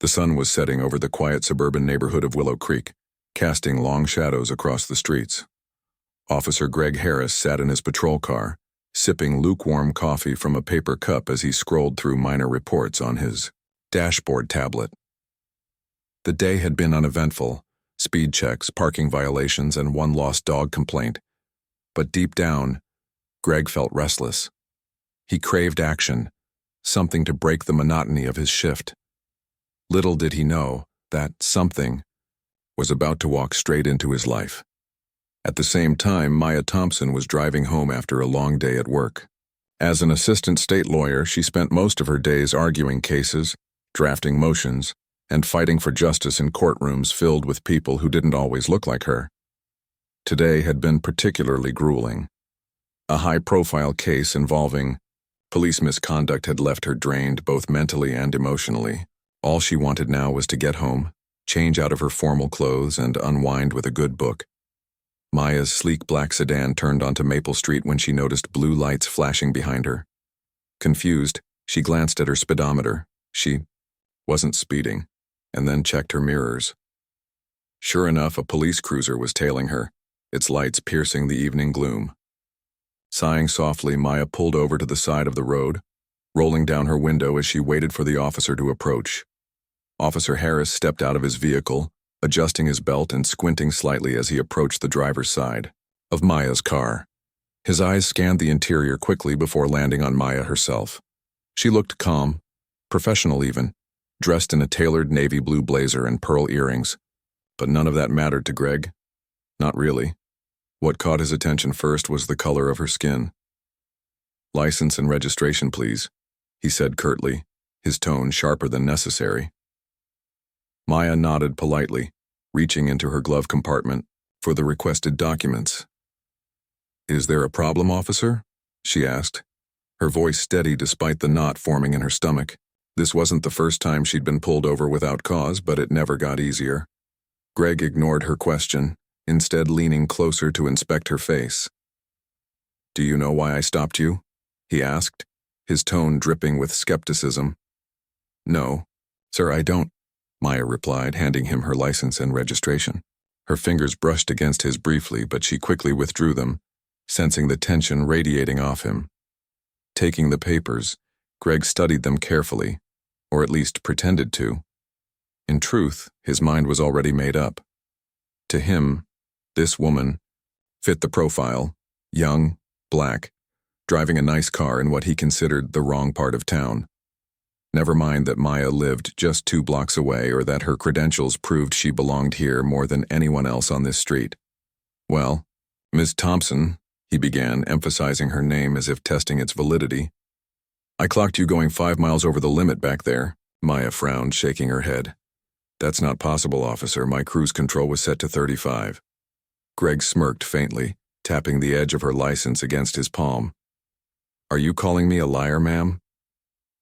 The sun was setting over the quiet suburban neighborhood of Willow Creek, casting long shadows across the streets. Officer Greg Harris sat in his patrol car, sipping lukewarm coffee from a paper cup as he scrolled through minor reports on his dashboard tablet. The day had been uneventful: speed checks, parking violations, and one lost dog complaint. But deep down, Greg felt restless. He craved action, something to break the monotony of his shift. Little did he know that something was about to walk straight into his life. At the same time, Maya Thompson was driving home after a long day at work. As an assistant state lawyer, she spent most of her days arguing cases, drafting motions, and fighting for justice in courtrooms filled with people who didn't always look like her. Today had been particularly grueling. A high-profile case involving police misconduct had left her drained both mentally and emotionally. All she wanted now was to get home, change out of her formal clothes, and unwind with a good book. Maya's sleek black sedan turned onto Maple Street when she noticed blue lights flashing behind her. Confused, she glanced at her speedometer. She wasn't speeding, and then checked her mirrors. Sure enough, a police cruiser was tailing her, its lights piercing the evening gloom. Sighing softly, Maya pulled over to the side of the road, rolling down her window as she waited for the officer to approach. Officer Harris stepped out of his vehicle, adjusting his belt and squinting slightly as he approached the driver's side of Maya's car. His eyes scanned the interior quickly before landing on Maya herself. She looked calm, professional even, dressed in a tailored navy blue blazer and pearl earrings. But none of that mattered to Greg. Not really. What caught his attention first was the color of her skin. "License and registration, please," he said curtly, his tone sharper than necessary. Maya nodded politely, reaching into her glove compartment for the requested documents. "Is there a problem, officer?" she asked, her voice steady despite the knot forming in her stomach. This wasn't the first time she'd been pulled over without cause, but it never got easier. Greg ignored her question, instead leaning closer to inspect her face. "Do you know why I stopped you?" he asked, his tone dripping with skepticism. "No, sir, I don't," Maya replied, handing him her license and registration. Her fingers brushed against his briefly, but she quickly withdrew them, sensing the tension radiating off him. Taking the papers, Greg studied them carefully, or at least pretended to. In truth, his mind was already made up. To him, this woman fit the profile: young, black, driving a nice car in what he considered the wrong part of town. Never mind that Maya lived just 2 blocks away or that her credentials proved she belonged here more than anyone else on this street. "Well, Ms. Thompson," he began, emphasizing her name as if testing its validity. "I clocked you going 5 miles over the limit back there." Maya frowned, shaking her head. "That's not possible, officer. My cruise control was set to 35. Greg smirked faintly, tapping the edge of her license against his palm. "Are you calling me a liar, ma'am?"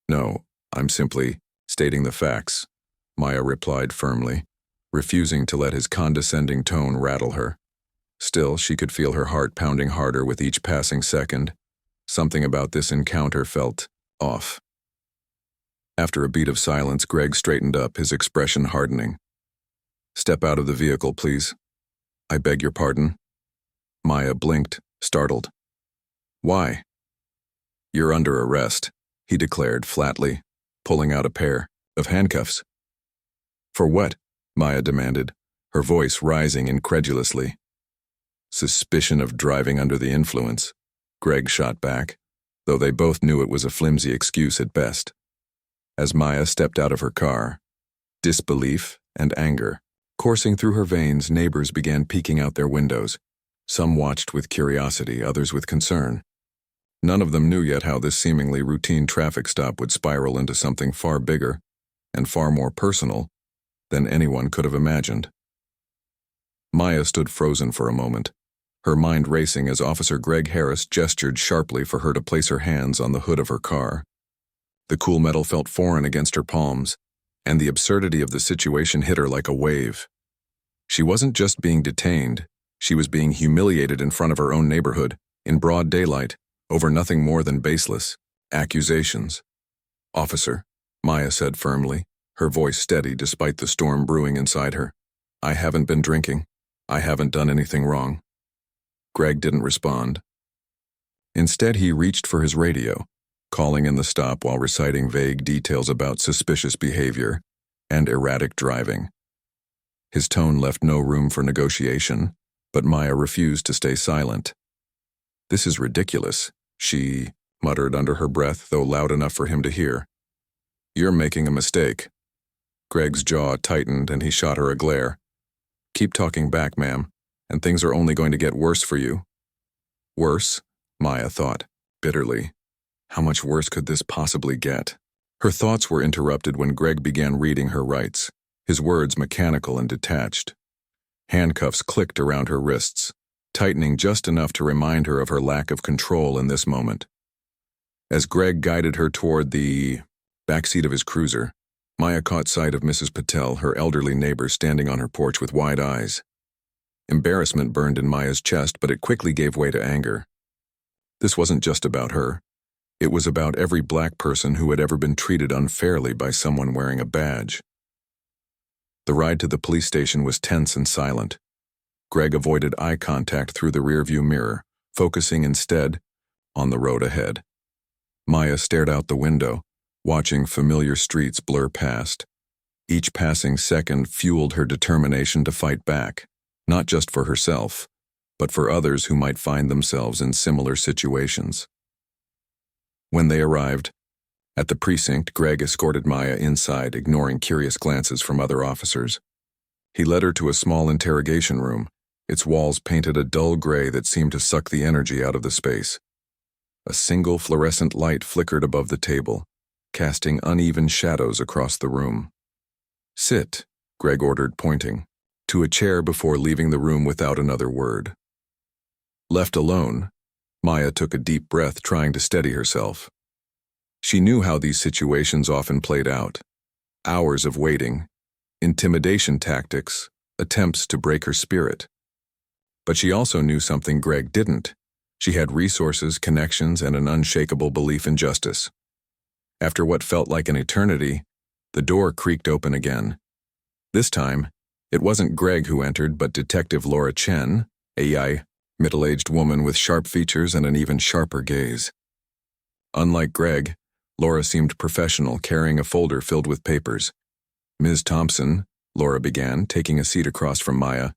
"No, I'm simply stating the facts," Maya replied firmly, refusing to let his condescending tone rattle her. Still, she could feel her heart pounding harder with each passing second. Something about this encounter felt off. After a beat of silence, Greg straightened up, his expression hardening. "Step out of the vehicle, please." "I beg your pardon?" Maya blinked, startled. "Why?" "You're under arrest," he declared flatly, pulling out a pair of handcuffs. "For what?" Maya demanded, her voice rising incredulously. "Suspicion of driving under the influence," Greg shot back, though they both knew it was a flimsy excuse at best. As Maya stepped out of her car, disbelief and anger coursing through her veins, neighbors began peeking out their windows. Some watched with curiosity, others with concern. None of them knew yet how this seemingly routine traffic stop would spiral into something far bigger and far more personal than anyone could have imagined. Maya stood frozen for a moment, her mind racing as Officer Greg Harris gestured sharply for her to place her hands on the hood of her car. The cool metal felt foreign against her palms, and the absurdity of the situation hit her like a wave. She wasn't just being detained, she was being humiliated in front of her own neighborhood, in broad daylight, over nothing more than baseless accusations. "Officer," Maya said firmly, her voice steady despite the storm brewing inside her. "I haven't been drinking. I haven't done anything wrong." Greg didn't respond. Instead, he reached for his radio, calling in the stop while reciting vague details about suspicious behavior and erratic driving. His tone left no room for negotiation, but Maya refused to stay silent. "This is ridiculous," she muttered under her breath, though loud enough for him to hear. "You're making a mistake." Greg's jaw tightened and he shot her a glare. "Keep talking back, ma'am, and things are only going to get worse for you." Worse? Maya thought, bitterly. How much worse could this possibly get? Her thoughts were interrupted when Greg began reading her rights, his words mechanical and detached. Handcuffs clicked around her wrists, tightening just enough to remind her of her lack of control in this moment. As Greg guided her toward the backseat of his cruiser, Maya caught sight of Mrs. Patel, her elderly neighbor, standing on her porch with wide eyes. Embarrassment burned in Maya's chest, but it quickly gave way to anger. This wasn't just about her. It was about every black person who had ever been treated unfairly by someone wearing a badge. The ride to the police station was tense and silent. Greg avoided eye contact through the rearview mirror, focusing instead on the road ahead. Maya stared out the window, watching familiar streets blur past. Each passing second fueled her determination to fight back, not just for herself, but for others who might find themselves in similar situations. When they arrived at the precinct, Greg escorted Maya inside, ignoring curious glances from other officers. He led her to a small interrogation room, its walls painted a dull gray that seemed to suck the energy out of the space. A single fluorescent light flickered above the table, casting uneven shadows across the room. "Sit," Greg ordered, pointing to a chair before leaving the room without another word. Left alone, Maya took a deep breath, trying to steady herself. She knew how these situations often played out. Hours of waiting, intimidation tactics, attempts to break her spirit. But she also knew something Greg didn't. She had resources, connections, and an unshakable belief in justice. After what felt like an eternity, the door creaked open again. This time, it wasn't Greg who entered, but Detective Laura Chen, a middle-aged woman with sharp features and an even sharper gaze. Unlike Greg, Laura seemed professional, carrying a folder filled with papers. "Ms. Thompson," Laura began, taking a seat across from Maya,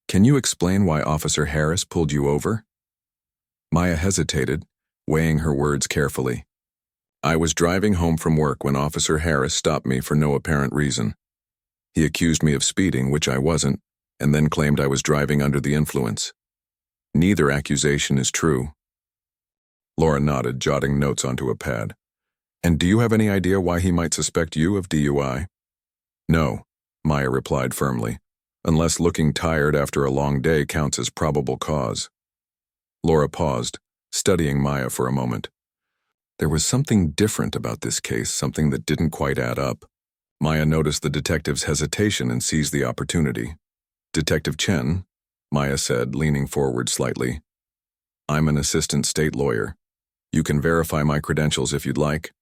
"can you explain why Officer Harris pulled you over?" Maya hesitated, weighing her words carefully. "I was driving home from work when Officer Harris stopped me for no apparent reason. He accused me of speeding, which I wasn't, and then claimed I was driving under the influence. Neither accusation is true." Laura nodded, jotting notes onto a pad. "And do you have any idea why he might suspect you of DUI?" "No," Maya replied firmly, "unless looking tired after a long day counts as probable cause." Laura paused, studying Maya for a moment. There was something different about this case, something that didn't quite add up. Maya noticed the detective's hesitation and seized the opportunity. "Detective Chen," Maya said, leaning forward slightly, "I'm an assistant state lawyer. You can verify my credentials if you'd like.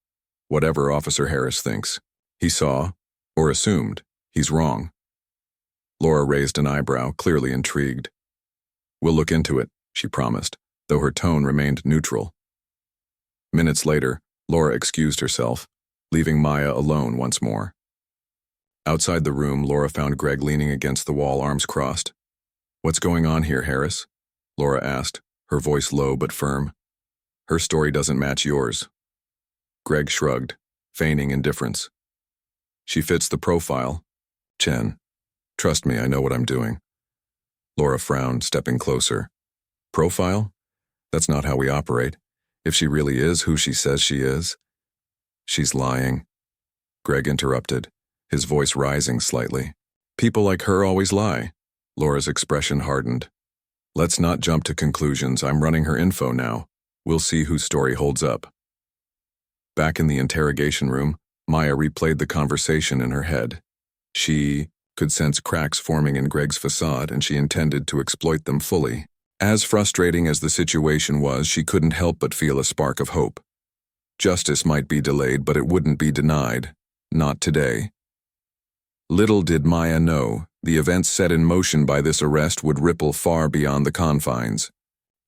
Whatever Officer Harris thinks he saw, or assumed, he's wrong." Laura raised an eyebrow, clearly intrigued. "We'll look into it," she promised, though her tone remained neutral. Minutes later, Laura excused herself, leaving Maya alone once more. Outside the room, Laura found Greg leaning against the wall, arms crossed. "What's going on here, Harris?" Laura asked, her voice low but firm. "Her story doesn't match yours." Greg shrugged, feigning indifference. "She fits the profile. Chen, trust me, I know what I'm doing." Laura frowned, stepping closer. "Profile? That's not how we operate. If she really is who she says she is." "She's lying," Greg interrupted, his voice rising slightly. "People like her always lie." Laura's expression hardened. "Let's not jump to conclusions. I'm running her info now. We'll see whose story holds up." Back in the interrogation room, Maya replayed the conversation in her head. She could sense cracks forming in Greg's facade, and she intended to exploit them fully. As frustrating as the situation was, she couldn't help but feel a spark of hope. Justice might be delayed, but it wouldn't be denied. Not today. Little did Maya know, the events set in motion by this arrest would ripple far beyond the confines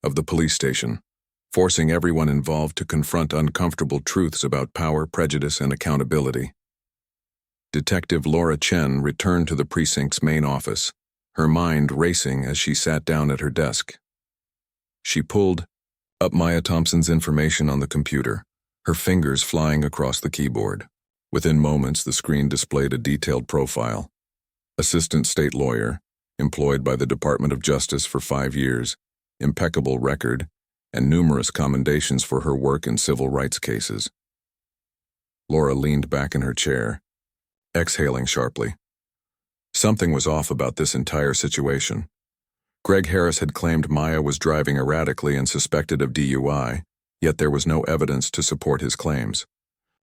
of the police station, forcing everyone involved to confront uncomfortable truths about power, prejudice, and accountability. Detective Laura Chen returned to the precinct's main office, her mind racing as she sat down at her desk. She pulled up Maya Thompson's information on the computer, her fingers flying across the keyboard. Within moments, the screen displayed a detailed profile. Assistant state lawyer, employed by the Department of Justice for 5 years, impeccable record, and numerous commendations for her work in civil rights cases. Laura leaned back in her chair, exhaling sharply. Something was off about this entire situation. Greg Harris had claimed Maya was driving erratically and suspected of DUI, yet there was no evidence to support his claims.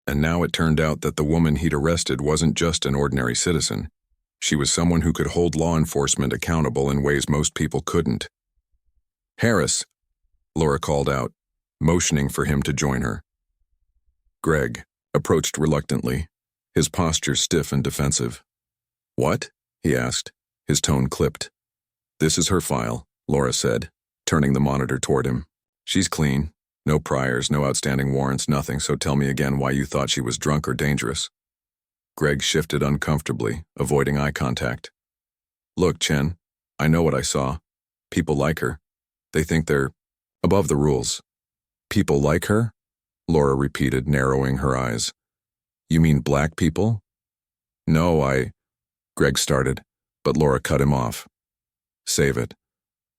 And now it turned out that the woman he'd arrested wasn't just an ordinary citizen. She was someone who could hold law enforcement accountable in ways most people couldn't. "Harris," Laura called out, motioning for him to join her. Greg approached reluctantly, his posture stiff and defensive. "What?" he asked, his tone clipped. "This is her file," Laura said, turning the monitor toward him. "She's clean. No priors, no outstanding warrants, nothing, so tell me again why you thought she was drunk or dangerous." Greg shifted uncomfortably, avoiding eye contact. "Look, Chen, I know what I saw. People like her. They think they're above the rules." "People like her?" Laura repeated, narrowing her eyes. "You mean black people?" "No, Greg started, but Laura cut him off. "Save it.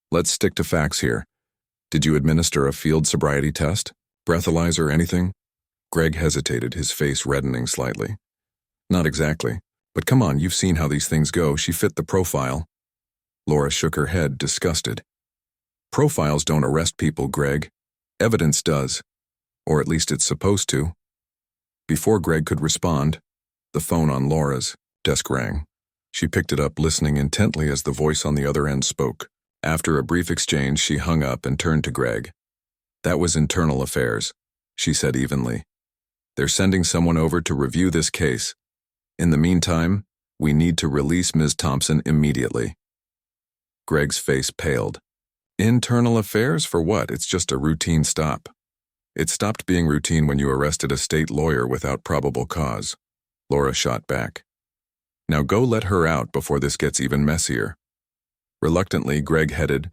Let's stick to facts here. Did you administer a field sobriety test? Breathalyzer, anything?" Greg hesitated, his face reddening slightly. "Not exactly. But come on, you've seen how these things go. She fit the profile." Laura shook her head, disgusted. "Profiles don't arrest people, Greg. Evidence does. Or at least it's supposed to." Before Greg could respond, the phone on Laura's desk rang. She picked it up, listening intently as the voice on the other end spoke. After a brief exchange, she hung up and turned to Greg. "That was internal affairs," she said evenly. "They're sending someone over to review this case. In the meantime, we need to release Ms. Thompson immediately." Greg's face paled. "Internal affairs? For what? It's just a routine stop." "It stopped being routine when you arrested a state lawyer without probable cause," Laura shot back. "Now go let her out before this gets even messier." Reluctantly, Greg headed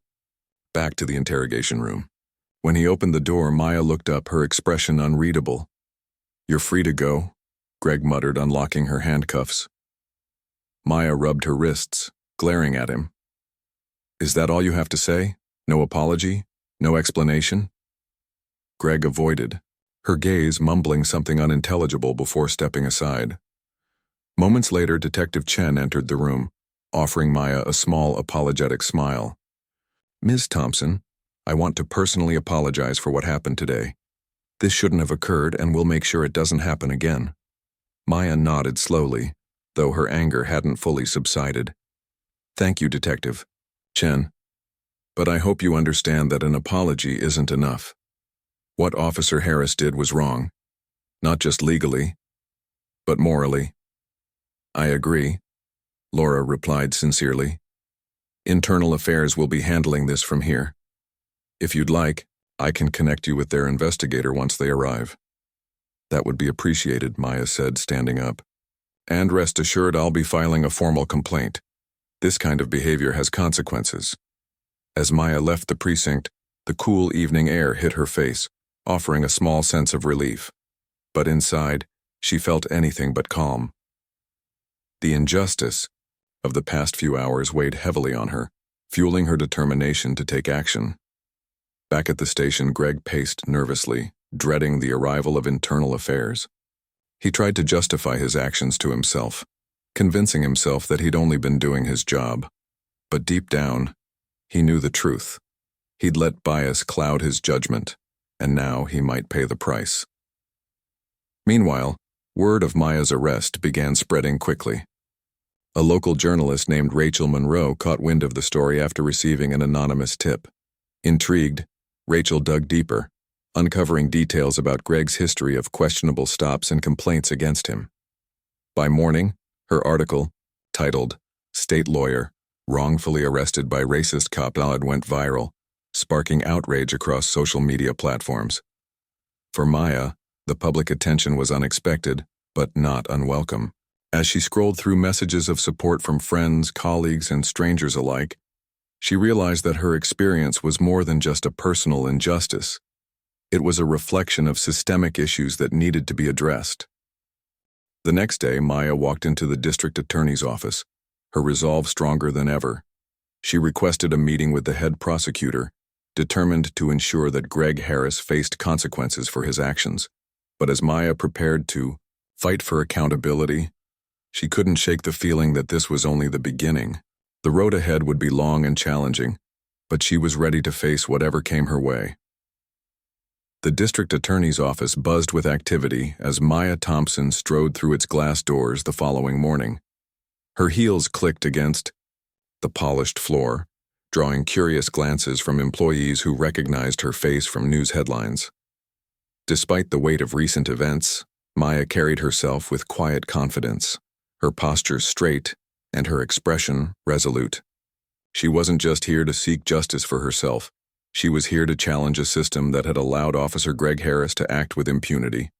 back to the interrogation room. When he opened the door, Maya looked up, her expression unreadable. "You're free to go," Greg muttered, unlocking her handcuffs. Maya rubbed her wrists, glaring at him. "Is that all you have to say? No apology? No explanation?" Greg avoided, her gaze mumbling something unintelligible before stepping aside. Moments later, Detective Chen entered the room, offering Maya a small, apologetic smile. "Ms. Thompson, I want to personally apologize for what happened today. This shouldn't have occurred, and we'll make sure it doesn't happen again." Maya nodded slowly, though her anger hadn't fully subsided. "Thank you, Detective Chen. But I hope you understand that an apology isn't enough. What Officer Harris did was wrong. Not just legally, but morally." "I agree," Laura replied sincerely. "Internal Affairs will be handling this from here. If you'd like, I can connect you with their investigator once they arrive." "That would be appreciated," Maya said, standing up. "And rest assured I'll be filing a formal complaint. This kind of behavior has consequences." As Maya left the precinct, the cool evening air hit her face, offering a small sense of relief. But inside, she felt anything but calm. The injustice of the past few hours weighed heavily on her, fueling her determination to take action. Back at the station, Greg paced nervously, dreading the arrival of Internal Affairs. He tried to justify his actions to himself, convincing himself that he'd only been doing his job. But deep down, he knew the truth. He'd let bias cloud his judgment, and now he might pay the price. Meanwhile, word of Maya's arrest began spreading quickly. A local journalist named Rachel Monroe caught wind of the story after receiving an anonymous tip. Intrigued, Rachel dug deeper, uncovering details about Greg's history of questionable stops and complaints against him. By morning, her article, titled, "State Lawyer, Wrongfully Arrested by Racist Cop," went viral, sparking outrage across social media platforms. For Maya, the public attention was unexpected, but not unwelcome. As she scrolled through messages of support from friends, colleagues, and strangers alike, she realized that her experience was more than just a personal injustice. It was a reflection of systemic issues that needed to be addressed. The next day, Maya walked into the district attorney's office, her resolve stronger than ever. She requested a meeting with the head prosecutor, determined to ensure that Greg Harris faced consequences for his actions. But as Maya prepared to fight for accountability, she couldn't shake the feeling that this was only the beginning. The road ahead would be long and challenging, but she was ready to face whatever came her way. The district attorney's office buzzed with activity as Maya Thompson strode through its glass doors the following morning. Her heels clicked against the polished floor, drawing curious glances from employees who recognized her face from news headlines. Despite the weight of recent events, Maya carried herself with quiet confidence, her posture straight and her expression resolute. She wasn't just here to seek justice for herself. She was here to challenge a system that had allowed Officer Greg Harris to act with impunity.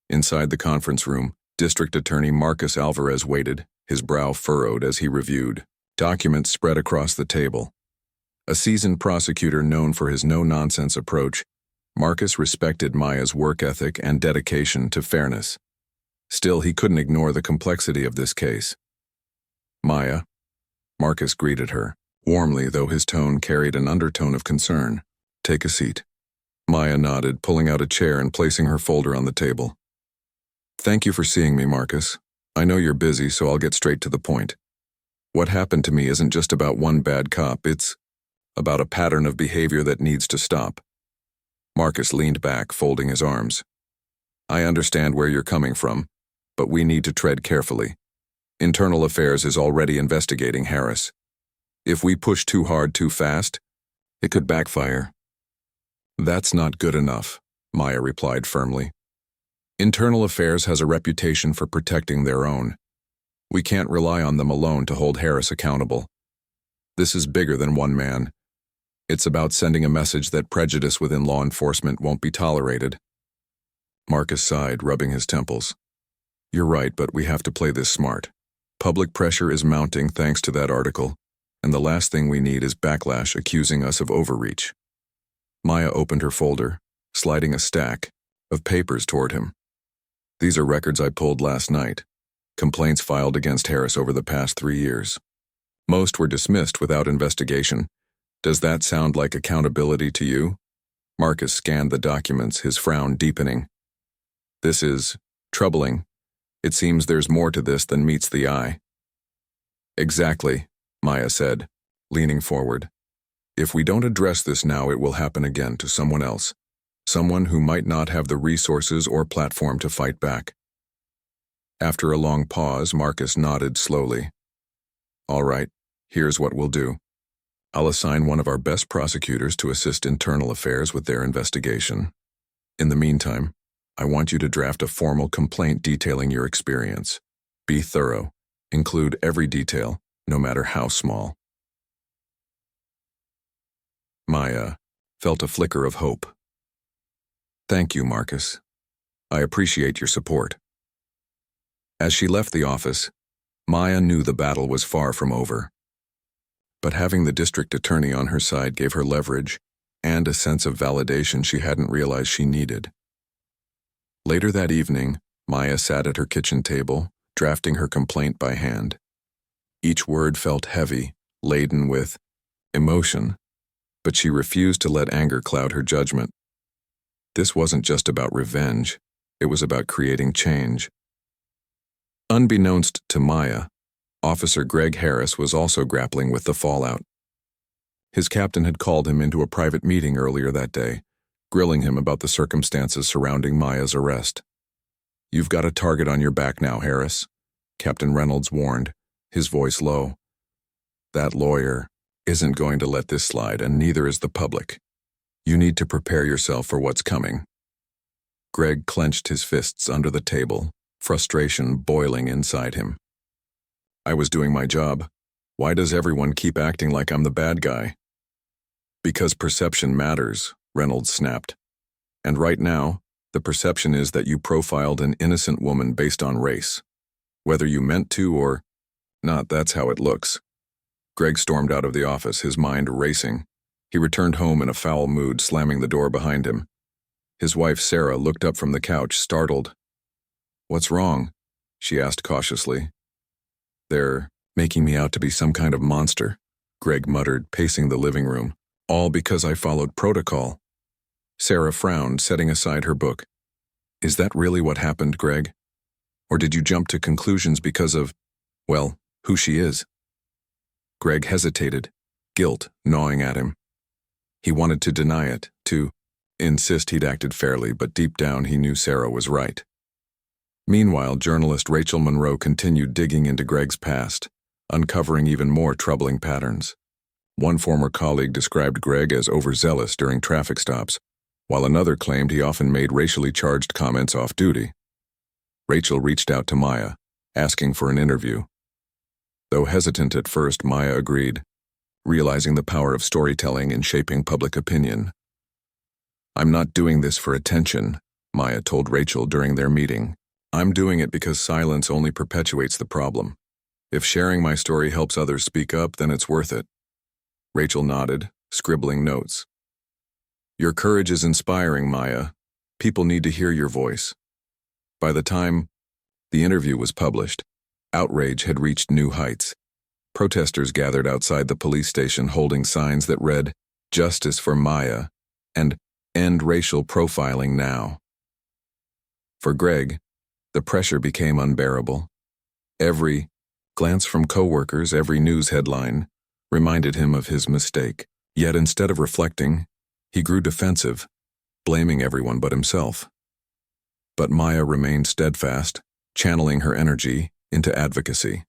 Inside the conference room, District Attorney Marcus Alvarez waited, his brow furrowed as he reviewed documents spread across the table. A seasoned prosecutor known for his no-nonsense approach, Marcus respected Maya's work ethic and dedication to fairness. Still, he couldn't ignore the complexity of this case. "Maya," Marcus greeted her, warmly though his tone carried an undertone of concern. "Take a seat." Maya nodded, pulling out a chair and placing her folder on the table. "Thank you for seeing me, Marcus. I know you're busy, so I'll get straight to the point. What happened to me isn't just about one bad cop, it's about a pattern of behavior that needs to stop." Marcus leaned back, folding his arms. "I understand where you're coming from, but we need to tread carefully. Internal Affairs is already investigating Harris. If we push too hard too fast, it could backfire." "That's not good enough," Maya replied firmly. "Internal Affairs has a reputation for protecting their own. We can't rely on them alone to hold Harris accountable. This is bigger than one man. It's about sending a message that prejudice within law enforcement won't be tolerated." Marcus sighed, rubbing his temples. "You're right, but we have to play this smart. Public pressure is mounting thanks to that article, and the last thing we need is backlash accusing us of overreach." Maya opened her folder, sliding a stack of papers toward him. "These are records I pulled last night. Complaints filed against Harris over the past 3 years. Most were dismissed without investigation. Does that sound like accountability to you?" Marcus scanned the documents, his frown deepening. "This is troubling. It seems there's more to this than meets the eye." "Exactly," Maya said, leaning forward. "If we don't address this now, it will happen again to someone else, someone who might not have the resources or platform to fight back." After a long pause, Marcus nodded slowly. "All right, here's what we'll do. I'll assign one of our best prosecutors to assist Internal Affairs with their investigation. In the meantime, I want you to draft a formal complaint detailing your experience. Be thorough. Include every detail, no matter how small." Maya felt a flicker of hope. "Thank you, Marcus. I appreciate your support." As she left the office, Maya knew the battle was far from over. But having the district attorney on her side gave her leverage and a sense of validation she hadn't realized she needed. Later that evening, Maya sat at her kitchen table, drafting her complaint by hand. Each word felt heavy, laden with emotion, but she refused to let anger cloud her judgment. This wasn't just about revenge, it was about creating change. Unbeknownst to Maya, Officer Greg Harris was also grappling with the fallout. His captain had called him into a private meeting earlier that day, grilling him about the circumstances surrounding Maya's arrest. "You've got a target on your back now, Harris," Captain Reynolds warned, his voice low. "That lawyer isn't going to let this slide, and neither is the public. You need to prepare yourself for what's coming." Greg clenched his fists under the table, frustration boiling inside him. I was doing my job. Why does everyone keep acting like I'm the bad guy? Because perception matters, Reynolds snapped. And right now, the perception is that you profiled an innocent woman based on race. Whether you meant to or not, that's how it looks. Greg stormed out of the office, his mind racing. He returned home in a foul mood, slamming the door behind him. His wife, Sarah, looked up from the couch, startled. "What's wrong?" she asked cautiously. "They're making me out to be some kind of monster," Greg muttered, pacing the living room. "All because I followed protocol." Sarah frowned, setting aside her book. "Is that really what happened, Greg? Or did you jump to conclusions because of, well, who she is?" Greg hesitated, guilt gnawing at him. He wanted to deny it, to insist he'd acted fairly, but deep down he knew Sarah was right. Meanwhile, journalist Rachel Monroe continued digging into Greg's past, uncovering even more troubling patterns. One former colleague described Greg as overzealous during traffic stops, while another claimed he often made racially charged comments off duty. Rachel reached out to Maya, asking for an interview. Though hesitant at first, Maya agreed, realizing the power of storytelling in shaping public opinion. "I'm not doing this for attention," Maya told Rachel during their meeting. "I'm doing it because silence only perpetuates the problem. If sharing my story helps others speak up, then it's worth it." Rachel nodded, scribbling notes. "Your courage is inspiring, Maya. People need to hear your voice." By the time the interview was published, outrage had reached new heights. Protesters gathered outside the police station holding signs that read, "Justice for Maya," and "End racial profiling now." For Greg, the pressure became unbearable. Every glance from coworkers, every news headline, reminded him of his mistake. Yet instead of reflecting, he grew defensive, blaming everyone but himself. But Maya remained steadfast, channeling her energy into advocacy.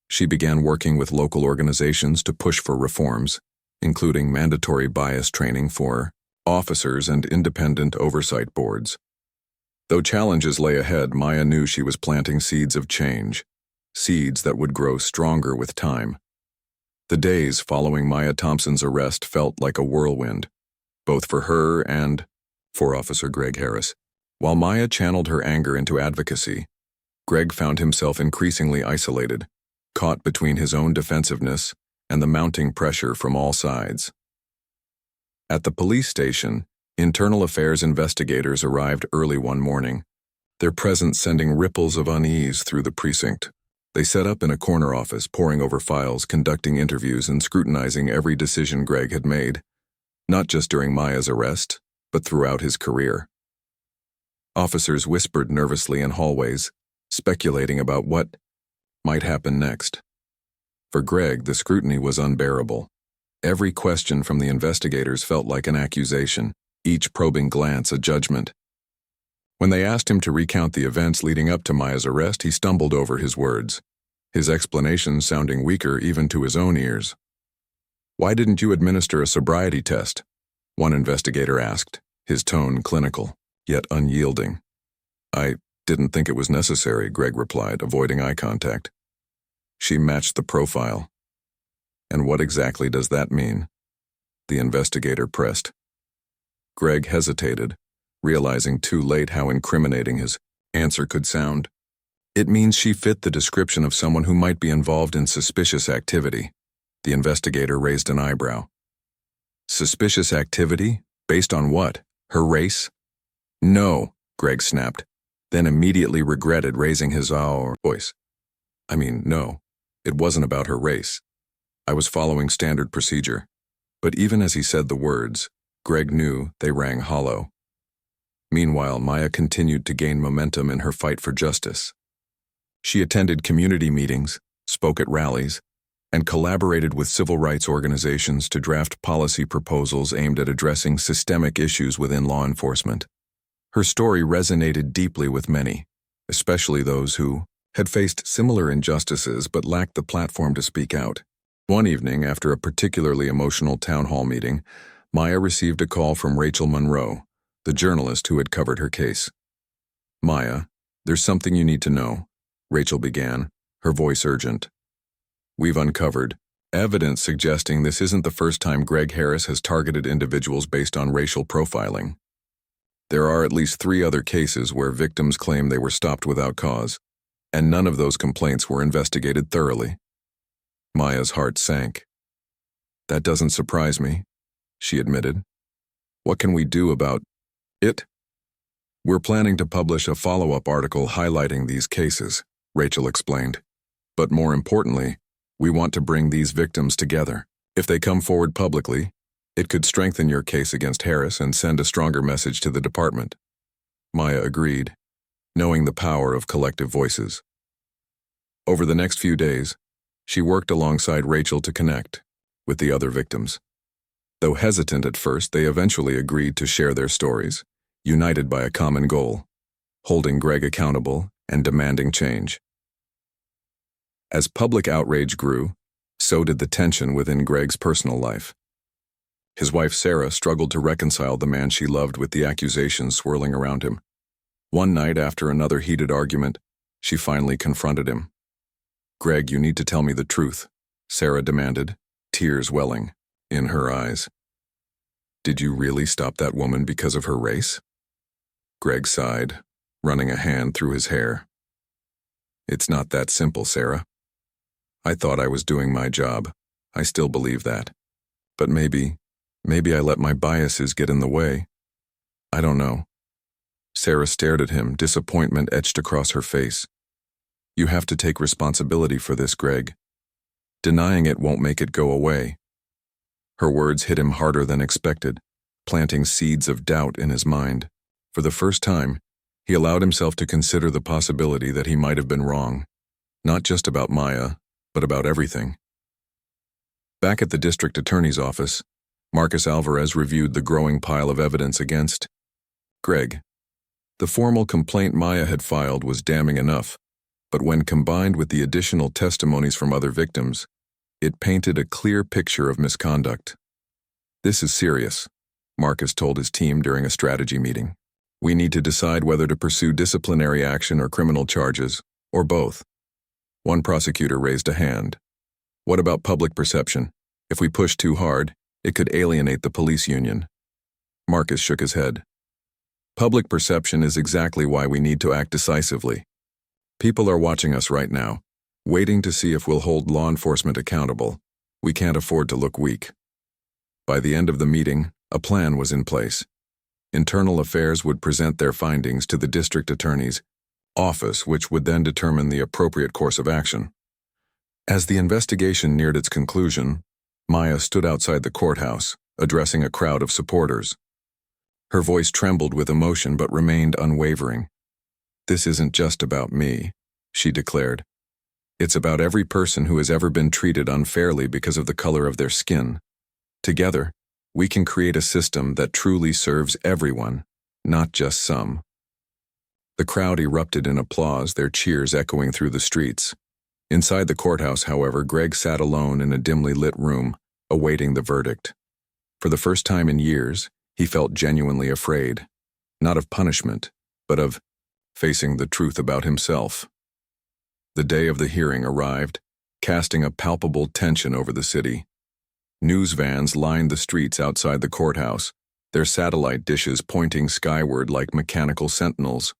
She began working with local organizations to push for reforms, including mandatory bias training for officers and independent oversight boards. Though challenges lay ahead, Maya knew she was planting seeds of change, seeds that would grow stronger with time. The days following Maya Thompson's arrest felt like a whirlwind, both for her and for Officer Greg Harris. While Maya channeled her anger into advocacy, Greg found himself increasingly isolated, caught between his own defensiveness and the mounting pressure from all sides. At the police station, internal affairs investigators arrived early one morning, their presence sending ripples of unease through the precinct. They set up in a corner office, poring over files, conducting interviews, and scrutinizing every decision Greg had made, not just during Maya's arrest, but throughout his career. Officers whispered nervously in hallways, speculating about what might happen next. For Greg, the scrutiny was unbearable. Every question from the investigators felt like an accusation, each probing glance a judgment. When they asked him to recount the events leading up to Maya's arrest, he stumbled over his words, his explanations sounding weaker even to his own ears. "Why didn't you administer a sobriety test?" one investigator asked, his tone clinical, yet unyielding. "I didn't think it was necessary," Greg replied, avoiding eye contact. "She matched the profile." "And what exactly does that mean?" the investigator pressed. Greg hesitated, realizing too late how incriminating his answer could sound. "It means she fit the description of someone who might be involved in suspicious activity." The investigator raised an eyebrow. "Suspicious activity? Based on what? Her race?" "No," Greg snapped, then immediately regretted raising his voice. No, it wasn't about her race. I was following standard procedure." But even as he said the words, Greg knew they rang hollow. Meanwhile, Maya continued to gain momentum in her fight for justice. She attended community meetings, spoke at rallies, and collaborated with civil rights organizations to draft policy proposals aimed at addressing systemic issues within law enforcement. Her story resonated deeply with many, especially those who had faced similar injustices but lacked the platform to speak out. One evening, after a particularly emotional town hall meeting, Maya received a call from Rachel Monroe, the journalist who had covered her case. "Maya, there's something you need to know," Rachel began, her voice urgent. We've uncovered evidence suggesting this isn't the first time Greg Harris has targeted individuals based on racial profiling. There are at least 3 other cases where victims claim they were stopped without cause, and none of those complaints were investigated thoroughly. Maya's heart sank. That doesn't surprise me, she admitted. What can we do about it? We're planning to publish a follow-up article highlighting these cases, Rachel explained. But more importantly, we want to bring these victims together. If they come forward publicly, it could strengthen your case against Harris and send a stronger message to the department. Maya agreed, knowing the power of collective voices. Over the next few days, she worked alongside Rachel to connect with the other victims. Though hesitant at first, they eventually agreed to share their stories, united by a common goal: holding Greg accountable and demanding change. As public outrage grew, so did the tension within Greg's personal life. His wife Sarah struggled to reconcile the man she loved with the accusations swirling around him. One night, after another heated argument, she finally confronted him. "Greg, you need to tell me the truth," Sarah demanded, tears welling in her eyes. "Did you really stop that woman because of her race?" Greg sighed, running a hand through his hair. "It's not that simple, Sarah. I thought I was doing my job. I still believe that. But maybe I let my biases get in the way. I don't know." Sarah stared at him, disappointment etched across her face. "You have to take responsibility for this, Greg. Denying it won't make it go away." Her words hit him harder than expected, planting seeds of doubt in his mind. For the first time, he allowed himself to consider the possibility that he might have been wrong, not just about Maya, but about everything. Back at the district attorney's office, Marcus Alvarez reviewed the growing pile of evidence against Greg. The formal complaint Maya had filed was damning enough, but when combined with the additional testimonies from other victims, it painted a clear picture of misconduct. "This is serious," Marcus told his team during a strategy meeting. "We need to decide whether to pursue disciplinary action or criminal charges, or both." One prosecutor raised a hand. "What about public perception? If we push too hard, it could alienate the police union." Marcus shook his head. "Public perception is exactly why we need to act decisively. People are watching us right now, waiting to see if we'll hold law enforcement accountable. We can't afford to look weak." By the end of the meeting, a plan was in place. Internal Affairs would present their findings to the district attorney's office, which would then determine the appropriate course of action. As the investigation neared its conclusion, Maya stood outside the courthouse, addressing a crowd of supporters. Her voice trembled with emotion but remained unwavering. "This isn't just about me," she declared. "It's about every person who has ever been treated unfairly because of the color of their skin. Together, we can create a system that truly serves everyone, not just some." The crowd erupted in applause, their cheers echoing through the streets. Inside the courthouse, however, Greg sat alone in a dimly lit room, awaiting the verdict. For the first time in years, he felt genuinely afraid, not of punishment, but of facing the truth about himself. The day of the hearing arrived, casting a palpable tension over the city. News vans lined the streets outside the courthouse, their satellite dishes pointing skyward like mechanical sentinels.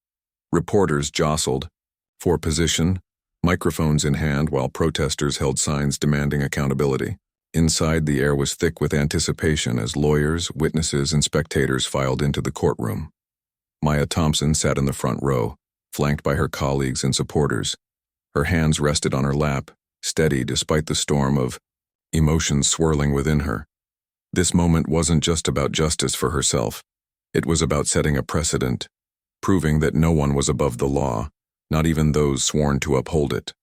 Reporters jostled for position, microphones in hand, while protesters held signs demanding accountability. Inside, the air was thick with anticipation as lawyers, witnesses, and spectators filed into the courtroom. Maya Thompson sat in the front row, flanked by her colleagues and supporters. Her hands rested on her lap, steady despite the storm of emotions swirling within her. This moment wasn't just about justice for herself. It was about setting a precedent, proving that no one was above the law, not even those sworn to uphold it.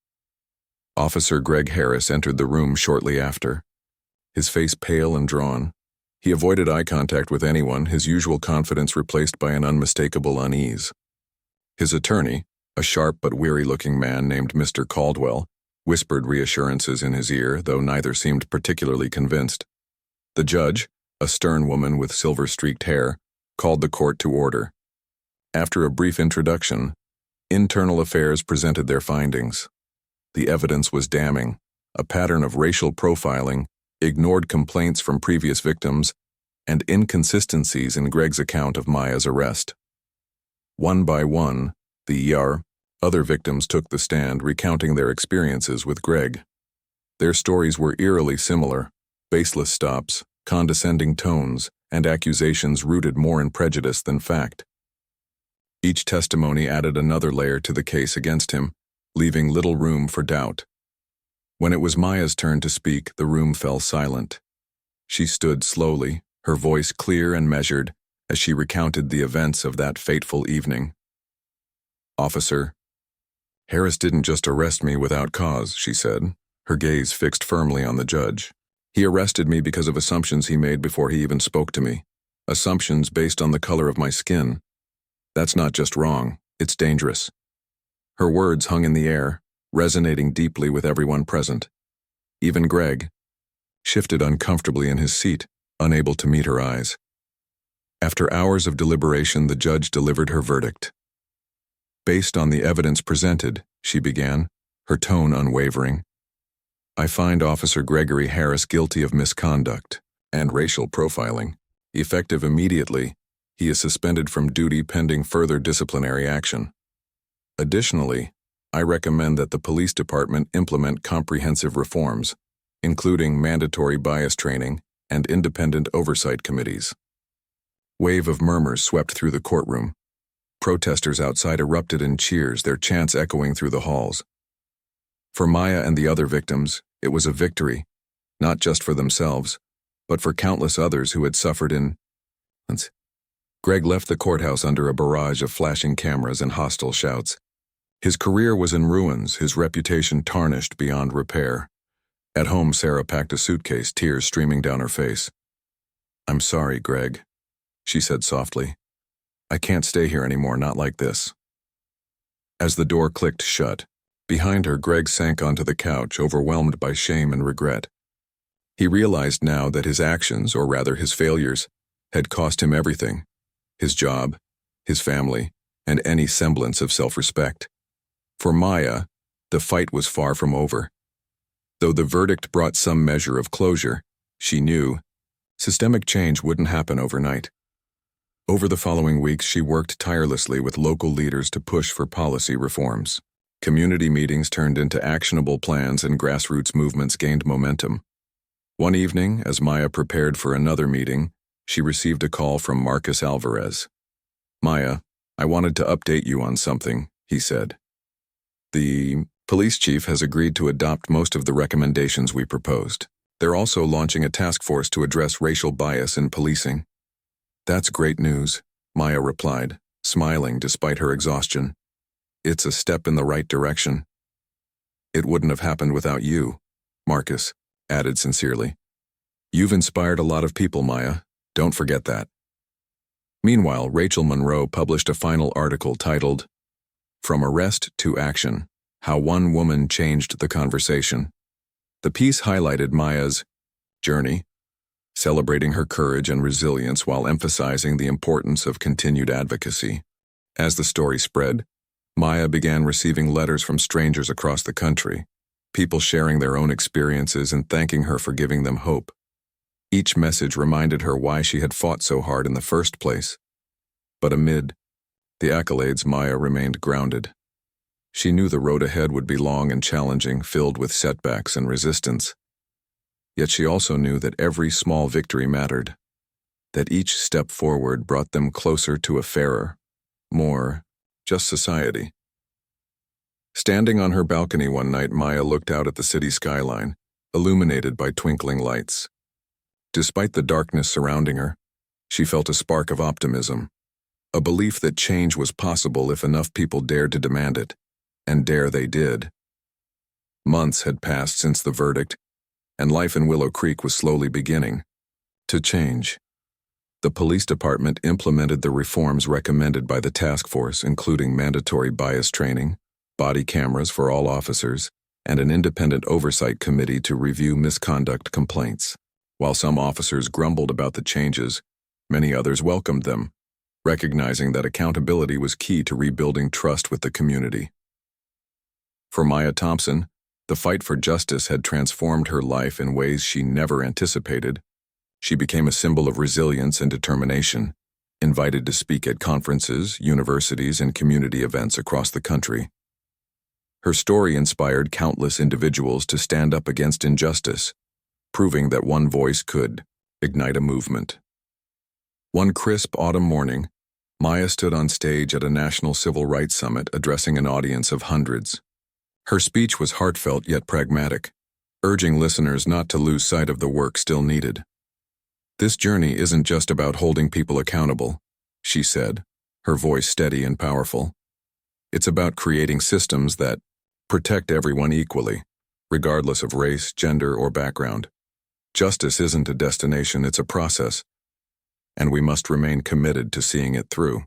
Officer Greg Harris entered the room shortly after, his face pale and drawn. He avoided eye contact with anyone, his usual confidence replaced by an unmistakable unease. His attorney, a sharp but weary-looking man named Mr. Caldwell, whispered reassurances in his ear, though neither seemed particularly convinced. The judge, a stern woman with silver-streaked hair, called the court to order. After a brief introduction, Internal Affairs presented their findings. The evidence was damning. A pattern of racial profiling, ignored complaints from previous victims, and inconsistencies in Greg's account of Maya's arrest. One by one, the other victims took the stand, recounting their experiences with Greg. Their stories were eerily similar: baseless stops, condescending tones, and accusations rooted more in prejudice than fact. Each testimony added another layer to the case against him, leaving little room for doubt. When it was Maya's turn to speak, the room fell silent. She stood slowly, her voice clear and measured, as she recounted the events of that fateful evening. "Officer, Harris didn't just arrest me without cause," she said, her gaze fixed firmly on the judge. "He arrested me because of assumptions he made before he even spoke to me. Assumptions based on the color of my skin. That's not just wrong, it's dangerous." Her words hung in the air, resonating deeply with everyone present. Even Greg shifted uncomfortably in his seat, unable to meet her eyes. After hours of deliberation, the judge delivered her verdict. "Based on the evidence presented," she began, her tone unwavering, "I find Officer Gregory Harris guilty of misconduct and racial profiling. Effective immediately, he is suspended from duty pending further disciplinary action. Additionally, I recommend that the police department implement comprehensive reforms, including mandatory bias training and independent oversight committees." Wave of murmurs swept through the courtroom. Protesters outside erupted in cheers, their chants echoing through the halls. For Maya and the other victims, it was a victory, not just for themselves, but for countless others who had suffered in silence. Greg left the courthouse under a barrage of flashing cameras and hostile shouts. His career was in ruins, his reputation tarnished beyond repair. At home, Sarah packed a suitcase, tears streaming down her face. "I'm sorry, Greg," she said softly. "I can't stay here anymore, not like this." As the door clicked shut, behind her, Greg sank onto the couch, overwhelmed by shame and regret. He realized now that his actions, or rather his failures, had cost him everything: his job, his family, and any semblance of self-respect. For Maya, the fight was far from over. Though the verdict brought some measure of closure, she knew systemic change wouldn't happen overnight. Over the following weeks, she worked tirelessly with local leaders to push for policy reforms. Community meetings turned into actionable plans and grassroots movements gained momentum. One evening, as Maya prepared for another meeting, she received a call from Marcus Alvarez. "Maya, I wanted to update you on something," he said. "The police chief has agreed to adopt most of the recommendations we proposed. They're also launching a task force to address racial bias in policing." "That's great news," Maya replied, smiling despite her exhaustion. "It's a step in the right direction." "It wouldn't have happened without you," Marcus added sincerely. "You've inspired a lot of people, Maya. Don't forget that." Meanwhile, Rachel Monroe published a final article titled, "From Arrest to Action: How One Woman Changed the Conversation." The piece highlighted Maya's journey, celebrating her courage and resilience while emphasizing the importance of continued advocacy. As the story spread, Maya began receiving letters from strangers across the country, people sharing their own experiences and thanking her for giving them hope. Each message reminded her why she had fought so hard in the first place. But amid the accolades, Maya remained grounded. She knew the road ahead would be long and challenging, filled with setbacks and resistance. Yet she also knew that every small victory mattered, that each step forward brought them closer to a fairer, more just society. Standing on her balcony one night, Maya looked out at the city skyline, illuminated by twinkling lights. Despite the darkness surrounding her, she felt a spark of optimism, a belief that change was possible if enough people dared to demand it, and dare they did. Months had passed since the verdict, and life in Willow Creek was slowly beginning to change. The police department implemented the reforms recommended by the task force, including mandatory bias training, body cameras for all officers, and an independent oversight committee to review misconduct complaints. While some officers grumbled about the changes, many others welcomed them, recognizing that accountability was key to rebuilding trust with the community. For Maya Thompson, The fight for justice had transformed her life in ways she never anticipated. She became a symbol of resilience and determination, invited to speak at conferences, universities, and community events across the country. Her story inspired countless individuals to stand up against injustice, proving that one voice could ignite a movement. One crisp autumn morning, Maya stood on stage at a national civil rights summit addressing an audience of hundreds. Her speech was heartfelt yet pragmatic, urging listeners not to lose sight of the work still needed. "This journey isn't just about holding people accountable," she said, her voice steady and powerful. "It's about creating systems that protect everyone equally, regardless of race, gender, or background. Justice isn't a destination, it's a process, and we must remain committed to seeing it through."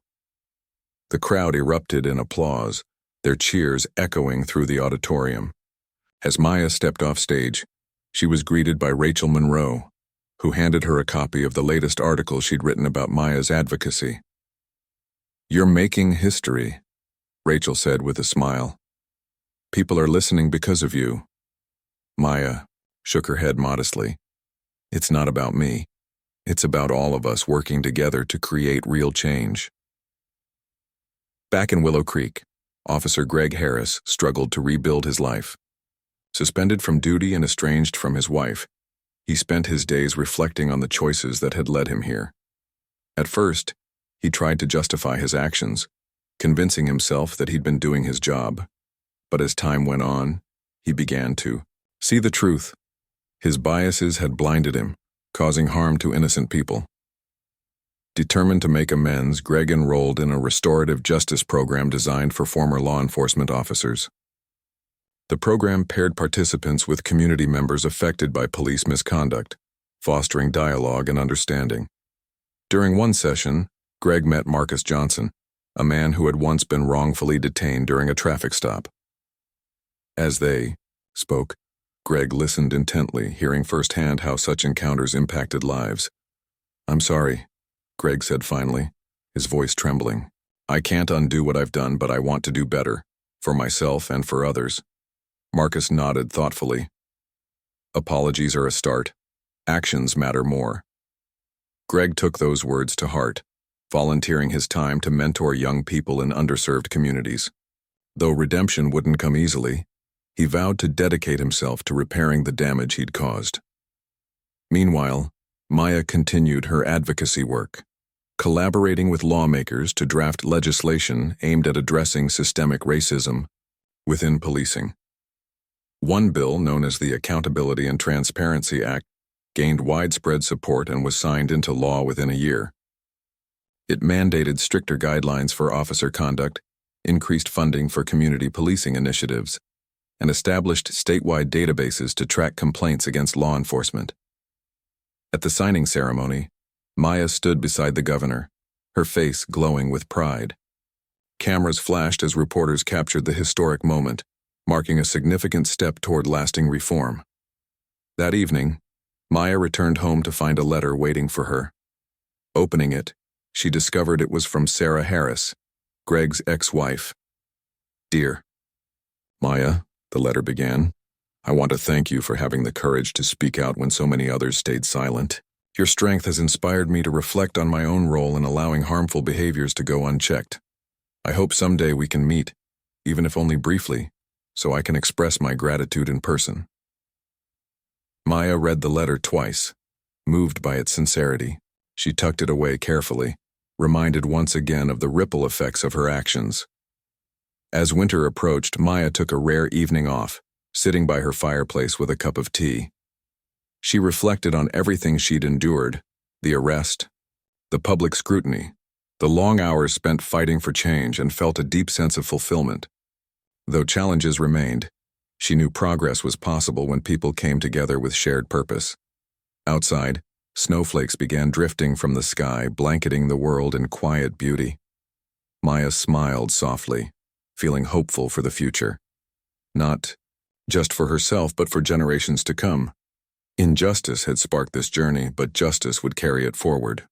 The crowd erupted in applause, their cheers echoing through the auditorium. As Maya stepped off stage, she was greeted by Rachel Monroe, who handed her a copy of the latest article she'd written about Maya's advocacy. "You're making history," Rachel said with a smile. "People are listening because of you." Maya shook her head modestly. "It's not about me. It's about all of us working together to create real change." Back in Willow Creek, Officer Greg Harris struggled to rebuild his life. Suspended from duty and estranged from his wife, he spent his days reflecting on the choices that had led him here. At first, he tried to justify his actions, convincing himself that he'd been doing his job. But as time went on, he began to see the truth. His biases had blinded him, causing harm to innocent people. Determined to make amends, Greg enrolled in a restorative justice program designed for former law enforcement officers. The program paired participants with community members affected by police misconduct, fostering dialogue and understanding. During one session, Greg met Marcus Johnson, a man who had once been wrongfully detained during a traffic stop. As they spoke, Greg listened intently, hearing firsthand how such encounters impacted lives. "I'm sorry," Greg said finally, his voice trembling. "I can't undo what I've done, but I want to do better, for myself and for others." Marcus nodded thoughtfully. "Apologies are a start. Actions matter more." Greg took those words to heart, volunteering his time to mentor young people in underserved communities. Though redemption wouldn't come easily, he vowed to dedicate himself to repairing the damage he'd caused. Meanwhile, Maya continued her advocacy work, collaborating with lawmakers to draft legislation aimed at addressing systemic racism within policing. One bill, known as the Accountability and Transparency Act, gained widespread support and was signed into law within a year. It mandated stricter guidelines for officer conduct, increased funding for community policing initiatives, and established statewide databases to track complaints against law enforcement. At the signing ceremony, Maya stood beside the governor, her face glowing with pride. Cameras flashed as reporters captured the historic moment, marking a significant step toward lasting reform. That evening, Maya returned home to find a letter waiting for her. Opening it, she discovered it was from Sarah Harris, Greg's ex-wife. "Dear Maya," the letter began, "I want to thank you for having the courage to speak out when so many others stayed silent. Your strength has inspired me to reflect on my own role in allowing harmful behaviors to go unchecked. I hope someday we can meet, even if only briefly, so I can express my gratitude in person." Maya read the letter twice, moved by its sincerity. She tucked it away carefully, reminded once again of the ripple effects of her actions. As winter approached, Maya took a rare evening off, sitting by her fireplace with a cup of tea. She reflected on everything she'd endured, the arrest, the public scrutiny, the long hours spent fighting for change, and felt a deep sense of fulfillment. Though challenges remained, she knew progress was possible when people came together with shared purpose. Outside, snowflakes began drifting from the sky, blanketing the world in quiet beauty. Maya smiled softly, feeling hopeful for the future. Not just for herself, but for generations to come. Injustice had sparked this journey, but justice would carry it forward.